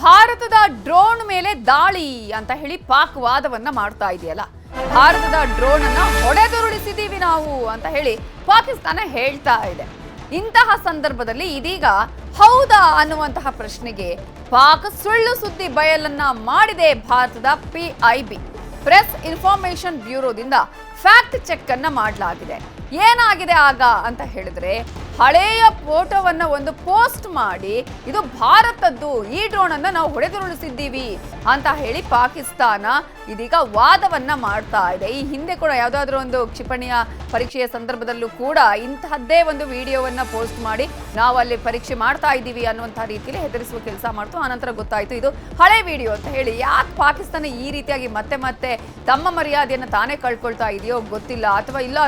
ಭಾರತದ ಡ್ರೋನ್ ಮೇಲೆ ದಾಳಿ ಅಂತ ಹೇಳಿ ಪಾಕ್ ವಾದವನ್ನ ಮಾಡ್ತಾ ಇದೆಯಲ್ಲ. ಭಾರತದ ಡ್ರೋನ್ ಅನ್ನ ಹೊಡೆದುರುಳಿಸಿದೀವಿ ನಾವು ಅಂತ ಹೇಳಿ ಪಾಕಿಸ್ತಾನ ಹೇಳ್ತಾ ಇದೆ. ಇಂತಹ ಸಂದರ್ಭದಲ್ಲಿ ಇದೀಗ ಹೌದಾ ಅನ್ನುವಂತಹ ಪ್ರಶ್ನೆಗೆ ಪಾಕ್ ಸುಳ್ಳು ಸುದ್ದಿ ಬಯಲನ್ನ ಮಾಡಿದೆ. ಭಾರತದ PIB ಪ್ರೆಸ್ ಇನ್ಫಾರ್ಮೇಶನ್ ಬ್ಯೂರೋದಿಂದ ಫ್ಯಾಕ್ಟ್ ಚೆಕ್ ಅನ್ನ ಮಾಡಲಾಗಿದೆ. ಏನಾಗಿದೆ ಆಗ ಅಂತ ಹೇಳಿದ್ರೆ, ಹಳೆಯ ಫೋಟೋವನ್ನ ಒಂದು ಪೋಸ್ಟ್ ಮಾಡಿ ಇದು ಭಾರತದ್ದು, ಈ ಡ್ರೋನ್ ಅನ್ನ ನಾವು ಹೊಡೆದುರುಳಿಸಿದ್ದೀವಿ ಅಂತ ಹೇಳಿ ಪಾಕಿಸ್ತಾನ ಇದೀಗ ವಾದವನ್ನ ಮಾಡ್ತಾ ಇದೆ. ಈ ಹಿಂದೆ ಕೂಡ ಯಾವುದಾದ್ರೂ ಒಂದು ಕ್ಷಿಪಣಿಯ ಪರೀಕ್ಷೆಯ ಸಂದರ್ಭದಲ್ಲೂ ಕೂಡ ಇಂತಹದ್ದೇ ಒಂದು ವಿಡಿಯೋವನ್ನ ಪೋಸ್ಟ್ ಮಾಡಿ ನಾವು ಅಲ್ಲಿ ಪರೀಕ್ಷೆ ಮಾಡ್ತಾ ಇದ್ದೀವಿ ಅನ್ನುವಂತಹ ರೀತಿಯಲ್ಲಿ ಹೆದರಿಸುವ ಕೆಲಸ ಮಾಡ್ತು. ಆನಂತರ ಗೊತ್ತಾಯ್ತು ಇದು ಹಳೆ ವಿಡಿಯೋ ಅಂತ ಹೇಳಿ. ಯಾಕೆ ಪಾಕಿಸ್ತಾನ ಈ ರೀತಿಯಾಗಿ ಮತ್ತೆ ಮತ್ತೆ ತಮ್ಮ ಮರ್ಯಾದೆಯನ್ನು ತಾನೇ ಕಳ್ಕೊಳ್ತಾ ಇದೆಯೋ ಗೊತ್ತಿಲ್ಲ, ಅಥವಾ ಇಲ್ಲ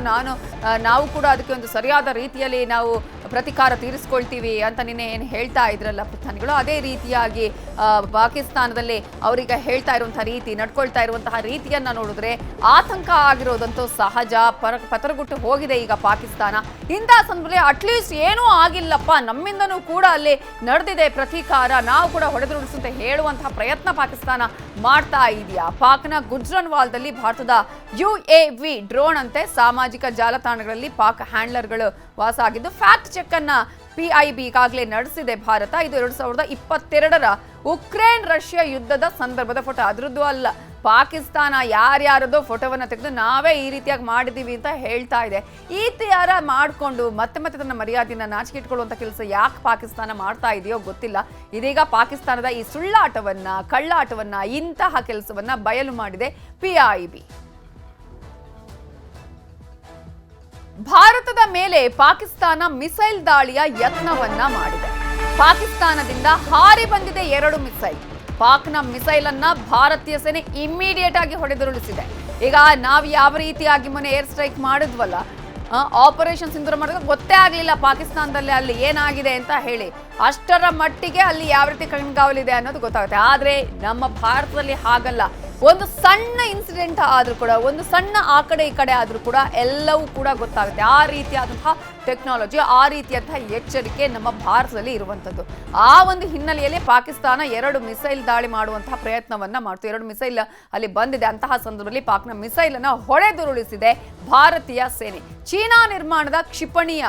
ನಾವು ಕೂಡ ಅದಕ್ಕೆ ಒಂದು ಸರಿಯಾದ ರೀತಿಯಲ್ಲಿ ನಾವು ಪ್ರತಿಕಾರ ತೀರಿಸ್ಕೊಳ್ತೀವಿ ಅಂತ ನಿನ್ನೆ ಏನು ಹೇಳ್ತಾ ಇದ್ರಲ್ಲ ಪ್ರಧಾನಿಗಳು, ಅದೇ ರೀತಿಯಾಗಿ ಪಾಕಿಸ್ತಾನದಲ್ಲಿ ಅವರೀಗ ಹೇಳ್ತಾ ಇರುವಂತಹ ರೀತಿ, ನಡ್ಕೊಳ್ತಾ ಇರುವಂತಹ ರೀತಿಯನ್ನ ನೋಡಿದ್ರೆ ಆತಂಕ ಆಗಿರೋದಂತೂ ಸಹಜ. ಪತರಗುಟ್ಟು ಹೋಗಿದೆ ಈಗ ಪಾಕಿಸ್ತಾನ. ಇಂತಹ ಸಂದರ್ಭದಲ್ಲಿ ಅಟ್ಲೀಸ್ಟ್ ಏನೂ ಆಗಿಲ್ಲಪ್ಪ, ನಮ್ಮಿಂದನೂ ಕೂಡ ಅಲ್ಲಿ ನಡೆದಿದೆ ಪ್ರತೀಕಾರ, ನಾವು ಕೂಡ ಹೊಡೆದುರುಳಿಸುವಂತೆ ಹೇಳುವಂತಹ ಪ್ರಯತ್ನ ಪಾಕಿಸ್ತಾನ ಮಾಡ್ತಾ ಇದೆಯಾ? ಪಾಕ್ನ ಗುಜ್ರನ್ವಾಲ್ದಲ್ಲಿ ಭಾರತದ UAV ಡ್ರೋನ್ ಅಂತೆ ಸಾಮಾಜಿಕ ಜಾಲತಾಣಗಳಲ್ಲಿ ಪಾಕ್ ಹ್ಯಾಂಡ್ಲರ್ಗಳು ವಾಸ ಆಗಿದ್ದು ಫ್ಯಾಕ್ಟ್ ಚೆಕ್ ಅನ್ನ PIB ಈಗಾಗಲೇ ನಡೆಸಿದೆ ಭಾರತ. ಇದು 2022ರ ಉಕ್ರೇನ್ ರಷ್ಯಾ ಯುದ್ಧದ ಸಂದರ್ಭದ ಫೋಟೋ, ಅದರದ್ದು ಅಲ್ಲ. ಪಾಕಿಸ್ತಾನ ಯಾರ್ಯಾರದೋ ಫೋಟೋವನ್ನ ತೆಗೆದು ನಾವೇ ಈ ರೀತಿಯಾಗಿ ಮಾಡಿದ್ದೀವಿ ಅಂತ ಹೇಳ್ತಾ ಇದೆ. ಈ ತರ ಮಾಡಿಕೊಂಡು ಮತ್ತೆ ಮತ್ತೆ ತನ್ನ ಮರ್ಯಾದೆಯನ್ನ ನಾಚಿಕೆಟ್ಕೊಳ್ಳುವಂಥ ಕೆಲಸ ಯಾಕೆ ಪಾಕಿಸ್ತಾನ ಮಾಡ್ತಾ ಇದೆಯೋ ಗೊತ್ತಿಲ್ಲ. ಇದೀಗ ಪಾಕಿಸ್ತಾನದ ಈ ಸುಳ್ಳಾಟವನ್ನ, ಕಳ್ಳಾಟವನ್ನ, ಇಂತಹ ಕೆಲಸವನ್ನ ಬಯಲು ಮಾಡಿದೆ PIB. ಭಾರತದ ಮೇಲೆ ಪಾಕಿಸ್ತಾನ ಮಿಸೈಲ್ ದಾಳಿಯ ಯತ್ನವನ್ನ ಮಾಡಿದೆ. ಪಾಕಿಸ್ತಾನದಿಂದ ಹಾರಿ ಬಂದಿದೆ 2 ಮಿಸೈಲ್. ಪಾಕ್ನ ಮಿಸೈಲ್ ಅನ್ನ ಭಾರತೀಯ ಸೇನೆ ಇಮ್ಮಿಡಿಯೇಟ್ ಆಗಿ ಹೊಡೆದುರುಳಿಸಿದೆ. ಈಗ ನಾವು ಯಾವ ರೀತಿಯಾಗಿ ಮೊನ್ನೆ ಏರ್ ಸ್ಟ್ರೈಕ್ ಮಾಡಿದ್ವಲ್ಲ, ಆಪರೇಷನ್ ಸಿಂಧೂರ ಮಾಡಿದ್ರೆ ಗೊತ್ತೇ ಆಗಲಿಲ್ಲ ಪಾಕಿಸ್ತಾನದಲ್ಲಿ ಅಲ್ಲಿ ಏನಾಗಿದೆ ಅಂತ ಹೇಳಿ. ಅಷ್ಟರ ಮಟ್ಟಿಗೆ ಅಲ್ಲಿ ಯಾವ ರೀತಿ ಕಣ್ಗಾವಲಿದೆ ಅನ್ನೋದು ಗೊತ್ತಾಗುತ್ತೆ. ಆದರೆ ನಮ್ಮ ಭಾರತದಲ್ಲಿ ಹಾಗಲ್ಲ. ಒಂದು ಸಣ್ಣ ಇನ್ಸಿಡೆಂಟ್ ಆದರೂ ಕೂಡ, ಒಂದು ಸಣ್ಣ ಆ ಕಡೆ ಈ ಕಡೆ ಆದರೂ ಕೂಡ ಎಲ್ಲವೂ ಕೂಡ ಗೊತ್ತಾಗುತ್ತೆ. ಆ ರೀತಿಯಾದಂತಹ ಟೆಕ್ನಾಲಜಿ, ಆ ರೀತಿಯಾದಂತಹ ಎಚ್ಚರಿಕೆ ನಮ್ಮ ಭಾರತದಲ್ಲಿ ಇರುವಂಥದ್ದು. ಆ ಒಂದು ಹಿನ್ನೆಲೆಯಲ್ಲಿ ಪಾಕಿಸ್ತಾನ 2 ಮಿಸೈಲ್ ದಾಳಿ ಮಾಡುವಂತಹ ಪ್ರಯತ್ನವನ್ನ ಮಾಡ್ತು. 2 ಮಿಸೈಲ್ ಅಲ್ಲಿ ಬಂದಿದೆ. ಅಂತಹ ಸಂದರ್ಭದಲ್ಲಿ ಪಾಕ್ನ ಮಿಸೈಲ್ ಅನ್ನ ಹೊಡೆದುರುಳಿಸಿದೆ ಭಾರತೀಯ ಸೇನೆ. ಚೀನಾ ನಿರ್ಮಾಣದ ಕ್ಷಿಪಣಿಯ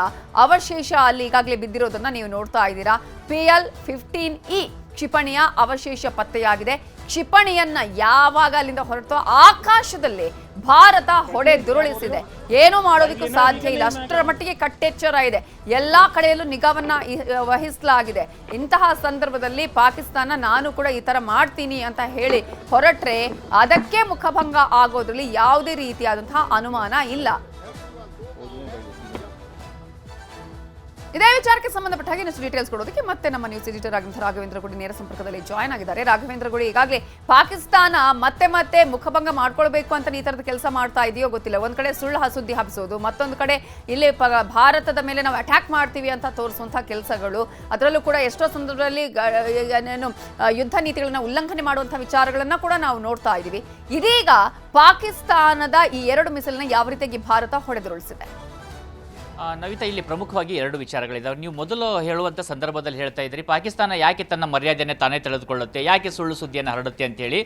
ಅವಶೇಷ ಅಲ್ಲಿ ಈಗಾಗಲೇ ಬಿದ್ದಿರೋದನ್ನ ನೀವು ನೋಡ್ತಾ ಇದ್ದೀರಾ. PL-15E ಕ್ಷಿಪಣಿಯ ಅವಶೇಷ ಪತ್ತೆಯಾಗಿದೆ. ಕ್ಷಿಪಣಿಯನ್ನ ಯಾವಾಗ ಅಲ್ಲಿಂದ ಹೊರಟೋ ಆಕಾಶದಲ್ಲಿ ಭಾರತ ಹೊಡೆದುರುಳಿಸಿದೆ. ಏನೂ ಮಾಡೋದಕ್ಕೂ ಸಾಧ್ಯ ಇಲ್ಲ, ಅಷ್ಟರ ಮಟ್ಟಿಗೆ ಕಟ್ಟೆಚ್ಚರ ಇದೆ. ಎಲ್ಲಾ ಕಡೆಯಲ್ಲೂ ನಿಗಾವನ್ನ ವಹಿಸಲಾಗಿದೆ. ಇಂತಹ ಸಂದರ್ಭದಲ್ಲಿ ಪಾಕಿಸ್ತಾನ ನಾನು ಕೂಡ ಈ ತರ ಮಾಡ್ತೀನಿ ಅಂತ ಹೇಳಿ ಹೊರಟ್ರೆ ಅದಕ್ಕೆ ಮುಖಭಂಗ ಆಗೋದ್ರಲ್ಲಿ ಯಾವುದೇ ರೀತಿಯಾದಂತಹ ಅನುಮಾನ ಇಲ್ಲ. ಇದೇ ವಿಚಾರಕ್ಕೆ ಸಂಬಂಧಪಟ್ಟ ಹಾಗೆ ಇನ್ನಷ್ಟು ಡೀಟೇಲ್ಸ್ ಕೊಡೋದಕ್ಕೆ ಮತ್ತೆ ನಮ್ಮ ನ್ಯೂಸ್ ಎಡಿಟರ್ ಆಗಿದ್ದ ರಾಘವೇಂದ್ರ ಗುಡಿ ನೇರ ಸಂಪರ್ಕದಲ್ಲಿ ಜಾಯ್ನ್ ಆಗಿದ್ದಾರೆ. ರಾಘವೇಂದ್ರ ಗುಡಿ, ಈಗಾಗಲೇ ಪಾಕಿಸ್ತಾನ ಮತ್ತೆ ಮತ್ತೆ ಮುಖಭಂಗ ಮಾಡ್ಕೊಳ್ಬೇಕು ಅಂತ ಈ ತರದ ಕೆಲಸ ಮಾಡ್ತಾ ಇದೆಯೋ ಗೊತ್ತಿಲ್ಲ. ಒಂದ್ ಕಡೆ ಸುಳ್ಳು ಸುದ್ದಿ ಹಬ್ಬಿಸೋದು, ಮತ್ತೊಂದು ಕಡೆ ಇಲ್ಲಿ ಭಾರತದ ಮೇಲೆ ನಾವು ಅಟ್ಯಾಕ್ ಮಾಡ್ತೀವಿ ಅಂತ ತೋರಿಸುವಂತಹ ಕೆಲಸಗಳು, ಅದರಲ್ಲೂ ಕೂಡ ಎಷ್ಟೋ ಸಂದರ್ಭದಲ್ಲಿ ಯುದ್ಧ ನೀತಿಗಳನ್ನ ಉಲ್ಲಂಘನೆ ಮಾಡುವಂತಹ ವಿಚಾರಗಳನ್ನ ಕೂಡ ನಾವು ನೋಡ್ತಾ ಇದೀವಿ. ಇದೀಗ ಪಾಕಿಸ್ತಾನದ ಈ 2 ಮಿಸೈಲ್ನ ಯಾವ ರೀತಿಯಾಗಿ ಭಾರತ ಹೊಡೆದುರುಳಿಸಿದೆ? ನವಿತಾ, ಇಲ್ಲಿ ಪ್ರಮುಖವಾಗಿ 2 ವಿಚಾರಗಳಿದ್ದಾವೆ. ನೀವು ಮೊದಲು ಹೇಳುವಂಥ ಸಂದರ್ಭದಲ್ಲಿ ಹೇಳ್ತಾ ಇದ್ರಿ, ಪಾಕಿಸ್ತಾನ ಯಾಕೆ ತನ್ನ ಮರ್ಯಾದೆಯನ್ನು ತಾನೇ ತಿಳಿದುಕೊಳ್ಳುತ್ತೆ, ಯಾಕೆ ಸುಳ್ಳು ಸುದ್ದಿಯನ್ನು ಹರಡುತ್ತೆ ಅಂತೇಳಿ.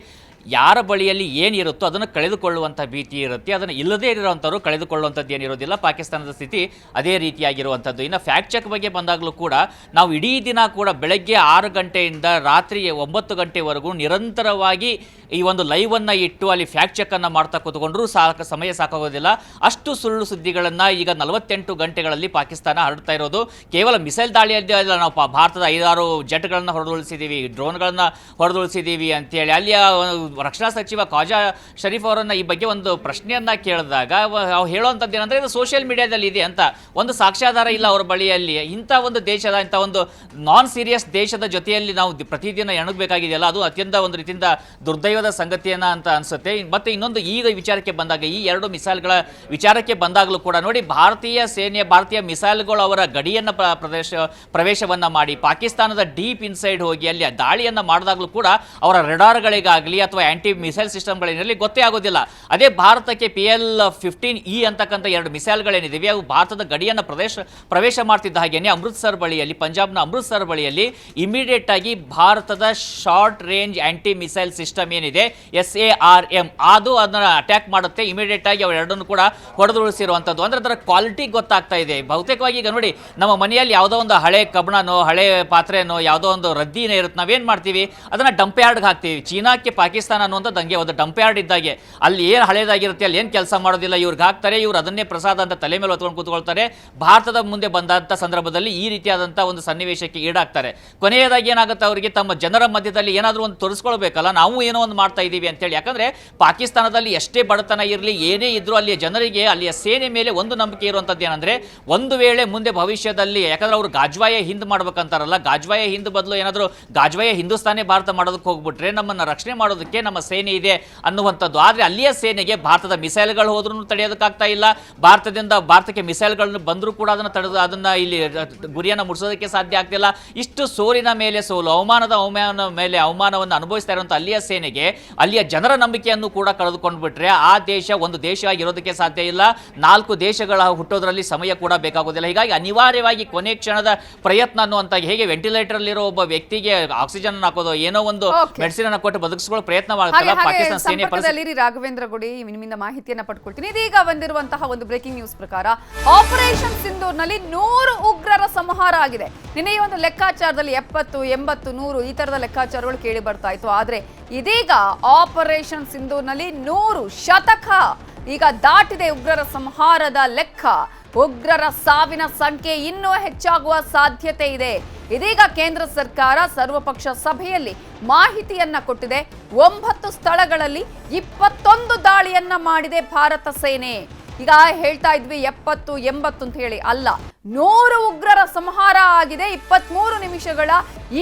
ಯಾರ ಬಳಿಯಲ್ಲಿ ಏನಿರುತ್ತೋ ಅದನ್ನು ಕಳೆದುಕೊಳ್ಳುವಂಥ ಭೀತಿ ಇರುತ್ತೆ, ಅದನ್ನು ಇಲ್ಲದೇ ಇರೋವಂಥವ್ರು ಕಳೆದುಕೊಳ್ಳುವಂಥದ್ದು ಏನಿರೋದಿಲ್ಲ. ಪಾಕಿಸ್ತಾನದ ಸ್ಥಿತಿ ಅದೇ ರೀತಿಯಾಗಿರುವಂಥದ್ದು. ಇನ್ನು ಫ್ಯಾಕ್ಟ್ ಚೆಕ್ ಬಗ್ಗೆ ಬಂದಾಗಲೂ ಕೂಡ ನಾವು ಇಡೀ ದಿನ ಕೂಡ ಬೆಳಗ್ಗೆ 6 ಗಂಟೆಯಿಂದ ರಾತ್ರಿ 9 ಗಂಟೆವರೆಗೂ ನಿರಂತರವಾಗಿ ಈ ಒಂದು ಲೈವನ್ನು ಇಟ್ಟು ಅಲ್ಲಿ ಫ್ಯಾಕ್ಟ್ ಚೆಕ್ಕನ್ನು ಮಾಡ್ತಾ ಕೂತ್ಕೊಂಡ್ರೂ ಸಮಯ ಸಾಕಾಗೋದಿಲ್ಲ. ಅಷ್ಟು ಸುಳ್ಳು ಸುದ್ದಿಗಳನ್ನು ಈಗ 48 ಗಂಟೆಗಳಲ್ಲಿ ಪಾಕಿಸ್ತಾನ ಹರಡ್ತಾ ಇರೋದು. ಕೇವಲ ಮಿಸೈಲ್ ದಾಳಿಯಲ್ಲಿ ಅಲ್ಲ, ನಾವು ಭಾರತದ 5-6 ಜೆಟ್ಗಳನ್ನು ಹೊಡೆದುರುಳಿಸಿದ್ದೀವಿ, ಡ್ರೋನ್ಗಳನ್ನು ಹೊಡೆದುರುಳಿಸಿದ್ದೀವಿ ಅಂತೇಳಿ. ಅಲ್ಲಿಯ ರಕ್ಷಣಾ ಸಚಿವ ಖ್ವಾಜಾ ಶರೀಫ್ ಅವರನ್ನು ಈ ಬಗ್ಗೆ ಒಂದು ಪ್ರಶ್ನೆಯನ್ನ ಕೇಳಿದಾಗ ಅವ್ರು ಹೇಳುವಂಥದ್ದು ಏನಂದರೆ, ಇದು ಸೋಷಿಯಲ್ ಮೀಡಿಯಾದಲ್ಲಿ ಇದೆ ಅಂತ, ಒಂದು ಸಾಕ್ಷ್ಯಾಧಾರ ಇಲ್ಲ ಅವರ ಬಳಿಯಲ್ಲಿ. ಇಂಥ ಒಂದು ದೇಶದ, ಇಂಥ ಒಂದು ನಾನ್ ಸೀರಿಯಸ್ ದೇಶದ ಜೊತೆಯಲ್ಲಿ ನಾವು ಪ್ರತಿದಿನ ಎಣಗಬೇಕಾಗಿದೆಯಲ್ಲ, ಅದು ಅತ್ಯಂತ ಒಂದು ರೀತಿಯಿಂದ ದುರ್ದೈವದ ಸಂಗತಿಯನ್ನ ಅಂತ ಅನ್ಸುತ್ತೆ. ಮತ್ತೆ ಇನ್ನೊಂದು, ಈಗ ವಿಚಾರಕ್ಕೆ ಬಂದಾಗ, ಈ 2 ಮಿಸೈಲ್ಗಳ ವಿಚಾರಕ್ಕೆ ಬಂದಾಗಲೂ ಕೂಡ ನೋಡಿ, ಭಾರತೀಯ ಸೇನೆಯ ಭಾರತೀಯ ಮಿಸೈಲ್ಗಳು ಅವರ ಗಡಿಯನ್ನು ಪ್ರವೇಶವನ್ನ ಮಾಡಿ ಪಾಕಿಸ್ತಾನದ ಡೀಪ್ ಇನ್ಸೈಡ್ ಹೋಗಿ ಅಲ್ಲಿ ದಾಳಿಯನ್ನು ಮಾಡಿದಾಗಲೂ ಕೂಡ ಅವರ ರೆಡಾರ್ಗಳಿಗಾಗಲಿ ಅಥವಾ ಆಂಟಿ ಮಿಸೈಲ್ ಸಿಸ್ಟಮ್ಗಳೇನಿರಲಿ ಗೊತ್ತೇ ಆಗೋದಿಲ್ಲ. ಅದೇ ಭಾರತಕ್ಕೆ PL-15E ಅಂತಕ್ಕಂಥ 2 ಮಿಸೈಲ್ಗಳೇನಿವೆ ಅವು ಭಾರತದ ಗಡಿಯನ್ನು ಪ್ರವೇಶ ಮಾಡ್ತಿದ್ದ ಹಾಗೇನೆ ಅಮೃತ್ಸರ್ ಬಳಿಯಲ್ಲಿ, ಪಂಜಾಬ್ನ ಅಮೃತ್ಸರ್ ಬಳಿಯಲ್ಲಿ ಇಮಿಡಿಯೇಟ್ ಆಗಿ ಭಾರತದ short range anti missile system ಏನಿದೆ SARM ಅದು ಅದನ್ನ ಅಟ್ಯಾಕ್ ಮಾಡುತ್ತೆ. ಇಮಿಡಿಯೇಟ್ ಆಗಿ ಅವೆರಡನ್ನು ಕೂಡ ಹೊಡೆದುರುಳಿಸಿರುವಂಥದ್ದು. ಅಂದ್ರೆ ಅದರ ಕ್ವಾಲಿಟಿ ಗೊತ್ತಾಗ್ತಾ ಇದೆ. ಬಹುತೇಕವಾಗಿ ಈಗ ನೋಡಿ, ನಮ್ಮ ಮನೆಯಲ್ಲಿ ಯಾವುದೋ ಒಂದು ಹಳೆ ಕಬ್ಬಣನೋ ಹಳೆ ಪಾತ್ರೆನೋ ಯಾವುದೋ ಒಂದು ರದ್ದಿನೇ ಇರುತ್ತೆ, ನಾವೇನು ಮಾಡ್ತೀವಿ ಅದನ್ನ ಡಂಪ್ ಯಾರ್ಡ್ಗೆ ಹಾಕ್ತೀವಿ. ಚೀನಾಕ್ಕೆ ಪಾಕಿಸ್ತಾನ ಅನ್ನುವಂಥದ್ದು ಹಂಗೆ ಒಂದು ಡಂಪ್ ಯಾರ್ಡ್ ಇದ್ದಾಗೆ. ಅಲ್ಲಿ ಏನು ಹಳೇದಾಗಿರುತ್ತೆ, ಅಲ್ಲಿ ಏನು ಕೆಲಸ ಮಾಡೋದಿಲ್ಲ, ಇವ್ರಿಗೆ ಹಾಕ್ತಾರೆ, ಇವ್ರು ಅದನ್ನೇ ಪ್ರಸಾದ ಅಂತ ತಲೆ ಮೇಲೆ ಹೊತ್ಕೊಂಡು ಕೂತ್ಕೊಳ್ತಾರೆ. ಭಾರತದ ಮುಂದೆ ಬಂದಂಥ ಸಂದರ್ಭದಲ್ಲಿ ಈ ರೀತಿಯಾದಂಥ ಒಂದು ಸನ್ನಿವೇಶಕ್ಕೆ ಈಡಾಗ್ತಾರೆ. ಕೊನೆಯದಾಗಿ ಏನಾಗುತ್ತೆ, ಅವರಿಗೆ ತಮ್ಮ ಜನರ ಮಧ್ಯದಲ್ಲಿ ಏನಾದರೂ ಒಂದು ತೋರಿಸ್ಕೊಳ್ಬೇಕಲ್ಲ, ನಾವು ಏನೋ ಒಂದು ಮಾಡ್ತಾ ಇದ್ದೀವಿ ಅಂತೇಳಿ. ಯಾಕಂದ್ರೆ ಪಾಕಿಸ್ತಾನದಲ್ಲಿ ಎಷ್ಟೇ ಬಡತನ ಇರಲಿ, ಏನೇ ಇದ್ರೂ ಅಲ್ಲಿಯ ಜನರಿಗೆ, ಅಲ್ಲಿಯ ಸೇನೆ ಮೇಲೆ ಒಂದು ನಂಬಿಕೆ ಇರುವಂಥದ್ದು ಏನಂದ್ರೆ, ಒಂದು ವೇಳೆ ಮುಂದೆ ಭವಿಷ್ಯದಲ್ಲಿ, ಯಾಕಂದ್ರೆ ಅವರು ಗಾಜ್ವಾಯ ಹಿಂದ್ ಮಾಡ್ಬೇಕಂತಾರಲ್ಲ, ಗಾಜ್ವಾಯ ಹಿಂದ್ ಬದಲು ಏನಾದರೂ ಗಾಜ್ವಾಯ ಹಿಂದೂಸ್ತಾನೇ ಭಾರತ ಮಾಡೋದಕ್ಕೆ ಹೋಗ್ಬಿಟ್ರೆ ನಮ್ಮನ್ನು ರಕ್ಷಣೆ ಮಾಡೋದಕ್ಕೆ ನಮ್ಮ ಸೇನೆ ಇದೆ ಅನ್ನುವಂಥದ್ದು. ಆದರೆ ಅಲ್ಲಿಯ ಸೇನೆಗೆ ಭಾರತದ ಮಿಸೈಲ್ಗಳು ಹೋದ್ರೂ ತಡೆಯೋದಕ್ಕಾಗ್ತಾ ಇಲ್ಲ. ಭಾರತಕ್ಕೆ ಮಿಸೈಲ್ಗಳನ್ನು ಬಂದರೂ ಕೂಡ ಅದನ್ನ ಇಲ್ಲಿ ಗುರಿಯನ್ನು ಮುಟ್ಟಿಸೋದಕ್ಕೆ ಸಾಧ್ಯ ಆಗ್ತಿಲ್ಲ. ಇಷ್ಟು ಸೋಲಿನ ಮೇಲೆ ಸೋಲು, ಅವಮಾನದ ಮೇಲೆ ಅವಮಾನವನ್ನು ಅನುಭವಿಸ್ತಾ ಇರುವಂಥ ಅಲ್ಲಿಯ ಸೇನೆಗೆ ಅಲ್ಲಿಯ ಜನರ ನಂಬಿಕೆಯನ್ನು ಕೂಡ ಕಳೆದುಕೊಂಡು ಬಿಟ್ರೆ ಆ ದೇಶ ಒಂದು ದೇಶ ಆಗಿರೋದಕ್ಕೆ ಸಾಧ್ಯ ಇಲ್ಲ. 4 ದೇಶಗಳ ಹುಟ್ಟೋದ್ರಲ್ಲಿ ಸಮಯ ಕೂಡ ಬೇಕಾಗೋದಿಲ್ಲ. ಹೀಗಾಗಿ ಅನಿವಾರ್ಯವಾಗಿ ಕೊನೆ ಕ್ಷಣದ ಪ್ರಯತ್ನ ಅನ್ನುವಂತ, ಹೇಗೆ ವೆಂಟಿಲೇಟರ್ ಅಲ್ಲಿರೋ ಒಬ್ಬ ವ್ಯಕ್ತಿಗೆ ಆಕ್ಸಿಜನ್ ಹಾಕೋದು, ಏನೋ ಒಂದು ಮೆಡಿಸಿನ್ ಅನ್ನು ಕೊಟ್ಟು ಬದುಕಿಸಿಕೊಳ್ಳೋ ಪ್ರಯತ್ನ ಮಾಡ್ತಾರೆ ಪಾಕಿಸ್ತಾನ ಸೇನೆ. ರಾಘವೇಂದ್ರ ಗುಡಿ ನಿಮ್ಮಿಂದ ಮಾಹಿತಿಯನ್ನ ಪಡ್ಕೊಳ್ತೀನಿ. ಇದೀಗ ಬಂದಿರುವಂತಹ ಒಂದು ಬ್ರೇಕಿಂಗ್ ನ್ಯೂಸ್ ಪ್ರಕಾರ ಆಪರೇಷನ್ ಸಿಂಧೂರ್ನಲ್ಲಿ 100 ಉಗ್ರರ ಸಂಹಾರ ಆಗಿದೆ. ನಿನ್ನೆ ಈ ಒಂದು ಲೆಕ್ಕಾಚಾರದಲ್ಲಿ 70, 80, 100 ಈ ತರದ ಲೆಕ್ಕಾಚಾರಗಳು ಕೇಳಿ ಬರ್ತಾ ಇತ್ತು. ಆದ್ರೆ ಇದೀಗ ಆಪರೇಷನ್ ಸಿಂಧೂರ್ನಲ್ಲಿ 100 ಶತಕ ಈಗ ದಾಟಿದೆ ಉಗ್ರರ ಸಂಹಾರದ ಲೆಕ್ಕ. ಉಗ್ರರ ಸಾವಿನ ಸಂಖ್ಯೆ ಇನ್ನೂ ಹೆಚ್ಚಾಗುವ ಸಾಧ್ಯತೆ ಇದೆ. ಇದೀಗ ಕೇಂದ್ರ ಸರ್ಕಾರ ಸರ್ವಪಕ್ಷ ಸಭೆಯಲ್ಲಿ ಮಾಹಿತಿಯನ್ನ ಕೊಟ್ಟಿದೆ. 9 ಸ್ಥಳಗಳಲ್ಲಿ 21 ದಾಳಿಯನ್ನ ಮಾಡಿದೆ ಭಾರತ ಸೇನೆ. ಈಗ ಹೇಳ್ತಾ ಇದ್ವಿ 70, 80 ಅಂತ ಹೇಳಿ, ಅಲ್ಲ, 100 ಉಗ್ರರ ಸಂಹಾರ ಆಗಿದೆ 23 ನಿಮಿಷಗಳ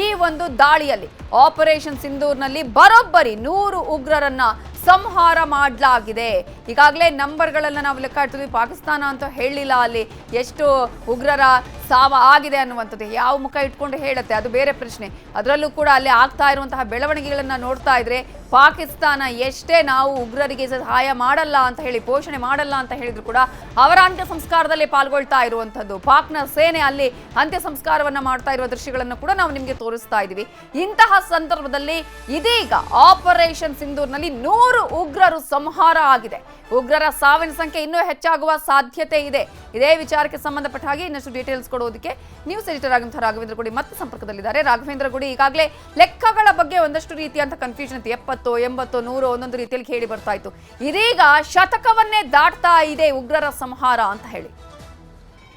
ಈ ಒಂದು ದಾಳಿಯಲ್ಲಿ. ಆಪರೇಷನ್ ಸಿಂಧೂರ್ನಲ್ಲಿ ಬರೋಬ್ಬರಿ 100 ಉಗ್ರರನ್ನ ಸಂಹಾರ ಮಾಡಲಾಗಿದೆ. ಈಗಾಗಲೇ ನಂಬರ್ಗಳನ್ನ ನಾವು ಲೆಕ್ಕ ಇಡ್ತೀವಿ. ಪಾಕಿಸ್ತಾನ ಅಂತ ಹೇಳಿಲ್ಲ ಅಲ್ಲಿ ಎಷ್ಟು ಉಗ್ರರ ಸಾವ ಆಗಿದೆ ಅನ್ನುವಂಥದ್ದು. ಯಾವ ಮುಖ ಇಟ್ಕೊಂಡು ಹೇಳುತ್ತೆ ಅದು ಬೇರೆ ಪ್ರಶ್ನೆ. ಅದರಲ್ಲೂ ಕೂಡ ಅಲ್ಲಿ ಆಗ್ತಾ ಇರುವಂತಹ ಬೆಳವಣಿಗೆಗಳನ್ನ ನೋಡ್ತಾ ಇದ್ರೆ ಪಾಕಿಸ್ತಾನ ಎಷ್ಟೇ ನಾವು ಉಗ್ರರಿಗೆ ಸಹಾಯ ಮಾಡಲ್ಲ ಅಂತ ಹೇಳಿ, ಪೋಷಣೆ ಮಾಡಲ್ಲ ಅಂತ ಹೇಳಿದ್ರು ಕೂಡ ಅವರ ಅಂತ್ಯ ಸಂಸ್ಕಾರದಲ್ಲಿ ಪಾಲ್ಗೊಳ್ತಾ ಇರುವಂಥದ್ದು. ಪಾಕ್ನ ಸೇನೆ ಅಲ್ಲಿ ಅಂತ್ಯ ಸಂಸ್ಕಾರವನ್ನ ಮಾಡ್ತಾ ಇರುವ ದೃಶ್ಯಗಳನ್ನು ಕೂಡ ನಾವು ನಿಮಗೆ ತೋರಿಸ್ತಾ ಇದ್ದೀವಿ. ಇಂತಹ ಸಂದರ್ಭದಲ್ಲಿ ಇದೀಗ ಆಪರೇಷನ್ ಸಿಂಧೂರ್ನಲ್ಲಿ 100 ಉಗ್ರರು ಸಂಹಾರ ಆಗಿದೆ. ಉಗ್ರರ ಸಾವಿನ ಸಂಖ್ಯೆ ಇನ್ನೂ ಹೆಚ್ಚಾಗುವ ಸಾಧ್ಯತೆ ಇದೆ. ಇದೇ ವಿಚಾರಕ್ಕೆ ಸಂಬಂಧಪಟ್ಟ ಹಾಗೆ ಇನ್ನಷ್ಟು ಡೀಟೇಲ್ಸ್ ಕೊಡೋದಕ್ಕೆ ನ್ಯೂಸ್ ಎಡಿಟರ್ ಆಗಿರುವಂತಹ ರಾಘವೇಂದ್ರ ಗುಡಿ ಮತ್ತೆ ಸಂಪರ್ಕದಲ್ಲಿದ್ದಾರೆ. ರಾಘವೇಂದ್ರ ಗುಡಿ, ಈಗಾಗಲೇ ಲೆಕ್ಕಗಳ ಬಗ್ಗೆ ಒಂದಷ್ಟು ರೀತಿಯಂತ ಕನ್ಫ್ಯೂಷನ್ ಇತ್ತು. 70, 80, 100 ಒಂದೊಂದು ರೀತಿಯಲ್ಲಿ ಕೇಳಿ ಬರ್ತಾ ಇತ್ತು. ಇದೀಗ ಶತಕವನ್ನೇ ದಾಟ್ತಾ ಇದೆ ಉಗ್ರರ ಸಂಹಾರ ಅಂತ ಹೇಳಿ.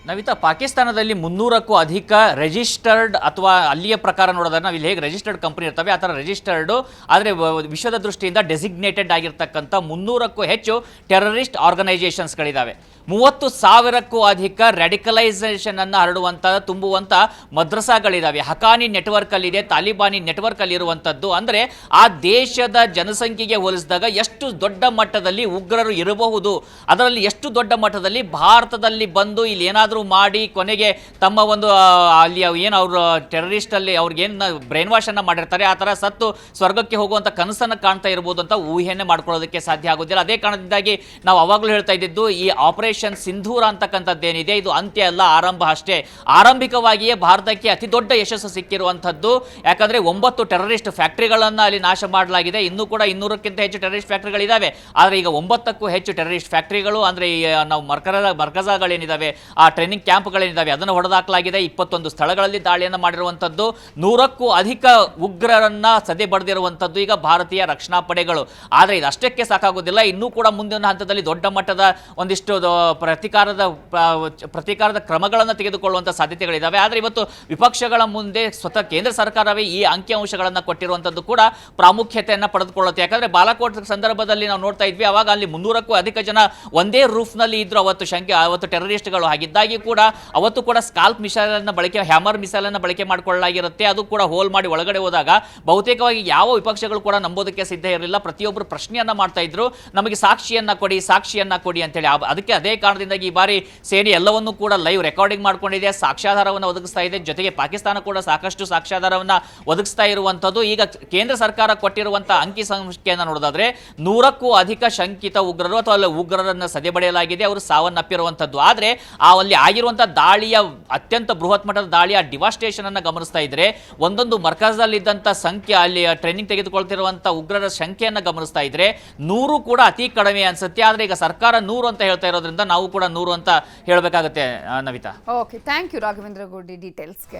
ನವಿತಾ, ಪಾಕಿಸ್ತಾನದಲ್ಲಿ 300ಕ್ಕೂ ಅಧಿಕ ರಿಜಿಸ್ಟರ್ಡ್, ಅಥವಾ ಅಲ್ಲಿಯ ಪ್ರಕಾರ ನೋಡೋದಾದ್ರೆ ನಾವು ಇಲ್ಲಿ ಹೇಗೆ ರಿಜಿಸ್ಟರ್ಡ್ ಕಂಪನಿ ಇರ್ತವೆ ಆ ಥರ ರಿಜಿಸ್ಟರ್ಡು, ಆದರೆ ವಿಶ್ವದ ದೃಷ್ಟಿಯಿಂದ ಡೆಸಿಗ್ನೇಟೆಡ್ ಆಗಿರ್ತಕ್ಕಂಥ 300ಕ್ಕೂ ಹೆಚ್ಚು ಟೆರರಿಸ್ಟ್ ಆರ್ಗನೈಸೇಷನ್ಸ್ಗಳಿದ್ದಾವೆ. 30,000ಕ್ಕೂ ಅಧಿಕ ರ್ಯಾಡಿಕಲೈಸೇಷನ್ ಅನ್ನು ಹರಡುವಂಥ ತುಂಬುವಂಥ ಮದ್ರಸಾಗಳಿದ್ದಾವೆ. ಹಕಾನಿ ನೆಟ್ವರ್ಕ್ ಅಲ್ಲಿದೆ, ತಾಲಿಬಾನಿ ನೆಟ್ವರ್ಕ್ ಅಲ್ಲಿರುವಂಥದ್ದು. ಅಂದರೆ ಆ ದೇಶದ ಜನಸಂಖ್ಯೆಗೆ ಹೋಲಿಸಿದಾಗ ಎಷ್ಟು ದೊಡ್ಡ ಮಟ್ಟದಲ್ಲಿ ಉಗ್ರರು ಇರಬಹುದು, ಅದರಲ್ಲಿ ಎಷ್ಟು ದೊಡ್ಡ ಮಟ್ಟದಲ್ಲಿ ಭಾರತದಲ್ಲಿ ಬಂದು ಇಲ್ಲಿ ಏನಾದರೂ ಮಾಡಿ ಕೊನೆಗೆ ತಮ್ಮ ಒಂದು ಅಲ್ಲಿ ಏನು ಅವರು ಟೆರರಿಸ್ಟ್ ಅಲ್ಲಿ ಅವ್ರಿಗೇನು ಬ್ರೈನ್ ವಾಶ್ ಅನ್ನ ಮಾಡಿರ್ತಾರೆ ಆ ಥರ ಸತ್ತು ಸ್ವರ್ಗಕ್ಕೆ ಹೋಗುವಂಥ ಕನಸನ್ನು ಕಾಣ್ತಾ ಇರ್ಬೋದು ಅಂತ ಊಹೆಯನ್ನೇ ಮಾಡ್ಕೊಳ್ಳೋದಕ್ಕೆ ಸಾಧ್ಯ ಆಗೋದಿಲ್ಲ. ಅದೇ ಕಾರಣದಿಂದಾಗಿ ನಾವು ಅವಾಗಲೂ ಹೇಳ್ತಾ ಇದ್ದಿದ್ದು ಈ ಆಪರೇಷನ್ ಸಿಂಧೂರ ಅಂತಕ್ಕಂಥದ್ದೇನಿದೆ ಇದು ಅಂತ್ಯ ಅಲ್ಲ, ಆರಂಭ ಅಷ್ಟೇ. ಆರಂಭಿಕವಾಗಿಯೇ ಭಾರತಕ್ಕೆ ಅತಿ ದೊಡ್ಡ ಯಶಸ್ಸು ಸಿಕ್ಕಿರುವಂಥದ್ದು. ಯಾಕಂದರೆ 9 ಟೆರರಿಸ್ಟ್ ಫ್ಯಾಕ್ಟ್ರಿಗಳನ್ನು ಅಲ್ಲಿ ನಾಶ ಮಾಡಲಾಗಿದೆ. ಇನ್ನೂ ಕೂಡ 200ಕ್ಕಿಂತ ಹೆಚ್ಚು ಟೆರರಿಸ್ಟ್ ಫ್ಯಾಕ್ಟ್ರಿಗಳಿದ್ದಾವೆ. ಆದರೆ ಈಗ 9ಕ್ಕೂ ಹೆಚ್ಚು ಟೆರರಿಸ್ಟ್ ಫ್ಯಾಕ್ಟ್ರಿಗಳು, ಅಂದರೆ ನಾವು ಮರ್ಕಜಾಗಳೇನಿದ್ದಾವೆ, ಆ ಟ್ರೈನಿಂಗ್ ಕ್ಯಾಂಪ್ಗಳೇನಿದ್ದಾವೆ ಅದನ್ನು ಹೊಡೆದಾಕಲಾಗಿದೆ. 21 ಸ್ಥಳಗಳಲ್ಲಿ ದಾಳಿಯನ್ನು ಮಾಡಿರುವಂಥದ್ದು. 100ಕ್ಕೂ ಅಧಿಕ ಉಗ್ರರನ್ನ ಸದೆ ಬಡಿದಿರುವಂಥದ್ದು ಈಗ ಭಾರತೀಯ ರಕ್ಷಣಾ ಪಡೆಗಳು. ಆದರೆ ಇದಷ್ಟಕ್ಕೆ ಸಾಕಾಗೋದಿಲ್ಲ, ಇನ್ನೂ ಕೂಡ ಮುಂದಿನ ಹಂತದಲ್ಲಿ ದೊಡ್ಡ ಮಟ್ಟದ ಒಂದಿಷ್ಟು ಪ್ರತೀಕಾರದ ಕ್ರಮಗಳನ್ನು ತೆಗೆದುಕೊಳ್ಳುವಂಥ ಸಾಧ್ಯತೆಗಳಿದ್ದಾವೆ. ಆದರೆ ಇವತ್ತು ವಿಪಕ್ಷಗಳ ಮುಂದೆ ಸ್ವತಃ ಕೇಂದ್ರ ಸರ್ಕಾರವೇ ಈ ಅಂಕಿಅಂಶಗಳನ್ನು ಕೊಟ್ಟಿರುವಂಥದ್ದು ಕೂಡ ಪ್ರಾಮುಖ್ಯತೆಯನ್ನು ಪಡೆದುಕೊಳ್ಳುತ್ತೆ. ಯಾಕಂದರೆ ಬಾಲಾಕೋಟ್ ಸಂದರ್ಭದಲ್ಲಿ ನಾವು ನೋಡ್ತಾ ಇದ್ವಿ, ಅವಾಗ ಅಲ್ಲಿ 300ಕ್ಕೂ ಅಧಿಕ ಜನ ಒಂದೇ ರೂಫ್ನಲ್ಲಿ ಇದ್ರು ಅವತ್ತು ಟೆರರಿಸ್ಟ್ಗಳು. ಹಾಗಿದ್ದಾಗಿ ಮುಖ್ಯವಾಗಿ ಕೂಡ ಅವತ್ತು ಕೂಡ ಸ್ಕಾಲ್ಪ್ ಮಿಸೈಲನ್ನು ಬಳಕೆ ಹ್ಯಾಮರ್ ಮಿಸೈಲನ್ನು ಬಳಕೆ ಮಾಡಿಕೊಳ್ಳಲಾಗಿರುತ್ತೆ. ಅದು ಕೂಡ ಹೋಲ್ ಮಾಡಿ ಒಳಗಡೆ ಹೋದಾಗ ಬಹುತೇಕವಾಗಿ ಯಾವ ವಿಪಕ್ಷಗಳು ಕೂಡ ನಂಬೋದಕ್ಕೆ ಸಿದ್ಧ ಇರಲಿಲ್ಲ. ಪ್ರತಿಯೊಬ್ಬರು ಪ್ರಶ್ನೆಯನ್ನ ಮಾಡ್ತಾ ಇದ್ರು, ನಮಗೆ ಸಾಕ್ಷಿಯನ್ನ ಕೊಡಿ ಅಂತೇಳಿ. ಅದಕ್ಕೆ ಅದೇ ಕಾರಣದಿಂದಾಗಿ ಈ ಬಾರಿ ಸೇನೆ ಎಲ್ಲವನ್ನೂ ಕೂಡ ಲೈವ್ ರೆಕಾರ್ಡಿಂಗ್ ಮಾಡ್ಕೊಂಡಿದೆ, ಸಾಕ್ಷ್ಯಾಧಾರವನ್ನು ಒದಗಿಸ್ತಾ ಇದೆ. ಜೊತೆಗೆ ಪಾಕಿಸ್ತಾನ ಕೂಡ ಸಾಕಷ್ಟು ಸಾಕ್ಷ್ಯಾಧಾರವನ್ನ ಒದಗಿಸ್ತಾ ಇರುವಂತದ್ದು. ಈಗ ಕೇಂದ್ರ ಸರ್ಕಾರ ಕೊಟ್ಟಿರುವಂತಹ ಅಂಕಿ ಸಂಖ್ಯೆಯನ್ನು ನೋಡೋದಾದ್ರೆ 100ಕ್ಕೂ ಅಧಿಕ ಶಂಕಿತ ಉಗ್ರರು ಅಥವಾ ಉಗ್ರರನ್ನ ಸದೆಬಡಿಯಲಾಗಿದೆ, ಅವರು ಸಾವನ್ನಪ್ಪಿರುವಂತದ್ದು. ಆದ್ರೆ ಅಲ್ಲಿ ಆಗಿರುವಂತಹ ದಾಳಿಯ ಅತ್ಯಂತ ಬೃಹತ್ ಮಟ್ಟದ ದಾಳಿಯ ಡಿವಾಸ್ಟೇಷನ್ ಅನ್ನ ಗಮನಿಸ್ತಾ ಇದ್ರೆ ಒಂದೊಂದು ಮರ್ಕಜಲ್ಲಿ ಇದ್ದಂತ ಸಂಖ್ಯೆ, ಅಲ್ಲಿ ಟ್ರೈನಿಂಗ್ ತೆಗೆದುಕೊಳ್ತಿರುವಂತಹ ಉಗ್ರರ ಸಂಖ್ಯೆಯನ್ನ ಗಮನಿಸ್ತಾ ಇದ್ರೆ 100 ಕೂಡ ಅತಿ ಕಡಿಮೆ ಅನ್ಸುತ್ತೆ. ಆದ್ರೆ ಈಗ ಸರ್ಕಾರ 100 ಅಂತ ಹೇಳ್ತಾ ಇರೋದ್ರಿಂದ ನಾವು ಕೂಡ 100 ಅಂತ ಹೇಳಬೇಕಾಗುತ್ತೆ Navitha. Okay, thank you Raghavendra Gowdi ಡೀಟೇಲ್ಸ್ಗೆ.